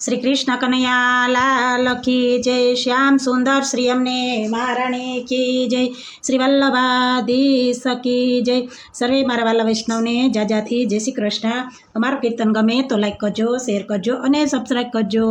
श्री कृष्ण कन्हैया लाल की जय। श्याम सुंदर श्री अम्ने महाराणी की जय। श्री वल्लभाधीश की जय। सर्वे मारा वाला वैष्णवने जाजाथी जय श्री कृष्ण। अमारू कीर्तन गमे तो लाइक करजो, शेर करजो अने सब्सक्राइब करजो।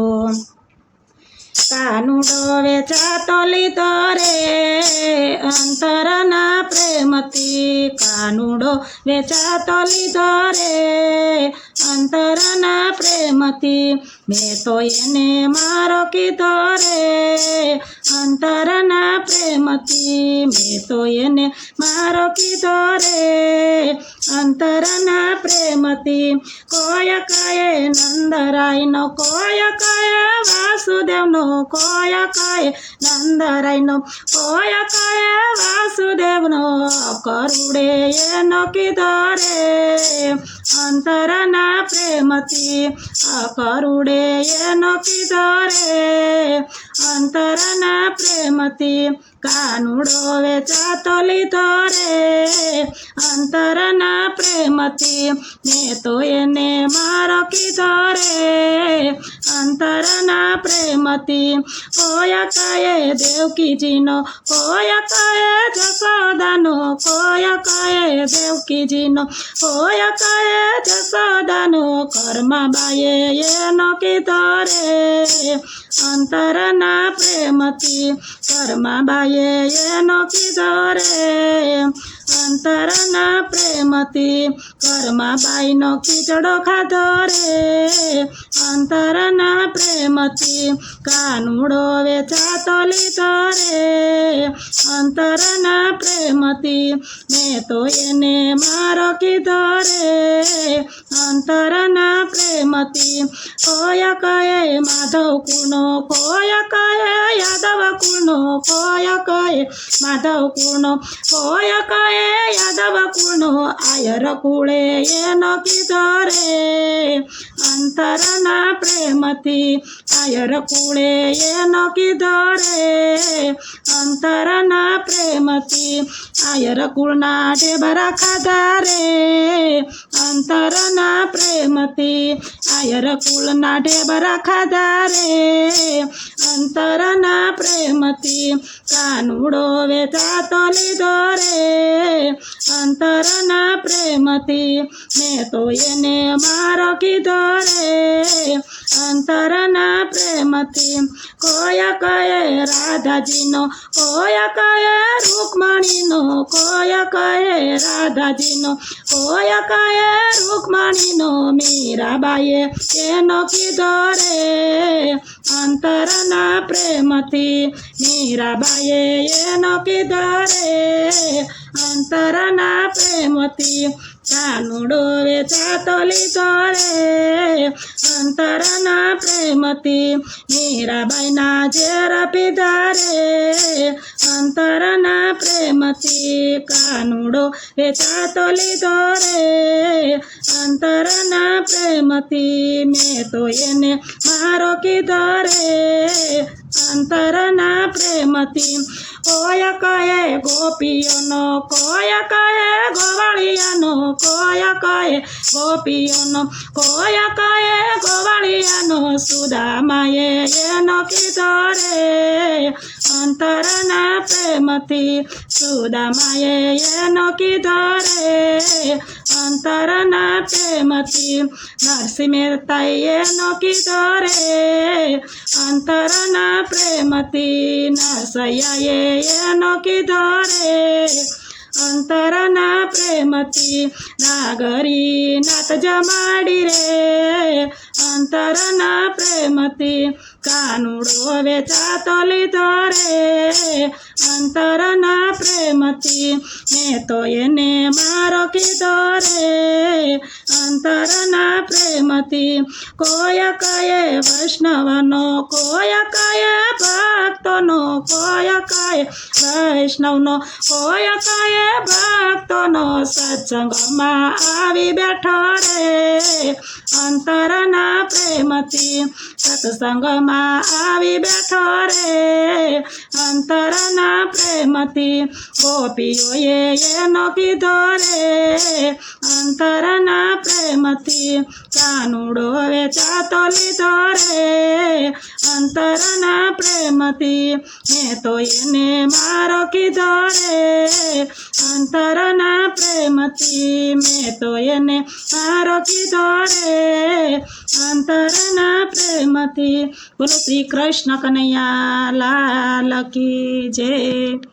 कानूडो वेचातो लीधो रे अंतरना प्रेमथी। कानूडो वेचातो लीधो रे अंतरना प्रेमथी। मैं तो एने मारो कीधो रे अंतरना प्रेमथी। मैं तो एने मारो कीधो रे अंतरना प्रेमथी। कोय कहे नंदरायनो, कोय कहे वासुदेवनो, कोय कहे नंदरायनो, कोय कहे वासुदेवनो। करुडे एनो कीधो रे अंतरना प्रेमथी। करुडे एनो कीधो रे अंतरना प्रेमथी। कानूडो वेचातो लीधो रे अंतरना प्रेमथी। मैं तो एने मारो कीधो रे अंतरना प्रेमथी। कोय कहे देवकीजीनो, कोय कहे जसोदानो, कोय कहे देवकीजीनो, कोय कहे जसोदानो। कर्माबाए एनो कीधो रे अंतरना प्रेमथी। कर्माबाए एनो कीधो रे अंतरना प्रेमथी। कर्माबाईनो खीचड़ो खाधो रे अंतरना प्रेमथी। कानूडो वेचातो लीधो रे अंतरना प्रेमथी। मैं तो एने मारो कीधो रे अंतरना प्रेमथी। कोय कहे माधव कुळनो, कोय कहे यादव कुळनो, कोय कहे माधव कुळनो, कोय कहे यादव कुळनो। आयर कुळे एनो कीधो रे अंतरना प्रेमथी। आयर कुळे एनो कीधो रे अंतरना प्रेमथी। आयर कुळना ढेबरा खाधा रे अंतरना प्रेमथी। आयर कुळना ढेबरा खाधा रे अंतरना प्रेमथी। कानूडो वेचातो लीधो रे अंतरना प्रेमथी। मैं तो एने मारो कीधो रे अंतरना प्रेमथी। कोय कहे राधाजीनो, कोय कहे रुक्मणीनो, कोय कहे राधाजीनो, कोय कहे रुक्मणीनो। मीराबाईए एनो कीधो रे अंतरना प्रेमथी। मीराबाईए एनो कीधो रे अंतरना प्रेमथी। कानूडो वेचातो लीधो रे अंतरना प्रेमथी। मीराबाईना झेर पीधा रे अंतरना प्रेमथी। कानूडो वेचातो लीधो रे अंतरना प्रेमथी। मैं तो एने मारो कीधो रे अंतरना प्रेमथी। कोय कहे गोपीओनो, कोय कहे गोवाळियानो, कोय कहे गोपीओनो, कोय कहे गोवाळियानो। सुदामाए एनो कीधो रे अंतरना प्रेमथी। सुदामाए एनो कीधो रे अंतरना प्रेमथी। नरसिंह मेहताए एनो कीधो रे अंतरना प्रेमथी। नरसैयाए एनो कीधो रे अंतरना प्रेमथी। नागरी नाथ जमाडी रे अंतरना प्रेमथी। कानूडो वेचातो लीधो रे अंतरना प्रेमथी। मैं तो एने मारो कीधो रे अंतरना प्रेमथी। कोय कहे वैष्णवनो, कोय कहे भक्तोनो, कोय कहे वैष्णवनो, कोय कहे भक्तोनो। सत्संगमा आवी बैठो रे अंतरना प्रेमथी। सत्संगमा आवी बैठो रे अंतरना प्रेमथी। गोपीओए एनो कीधो रे अंतरना प्रेमथी। कानूडो वेचातो लीधो रे અંતરના પ્રેમથી મેં તો એને મારો કીધો રે અંતરના પ્રેમથી મેં તો એને મારો કીધો રે અંતરના પ્રેમથી બોલો શ્રી કૃષ્ણ કનૈયા લાલ કી જય.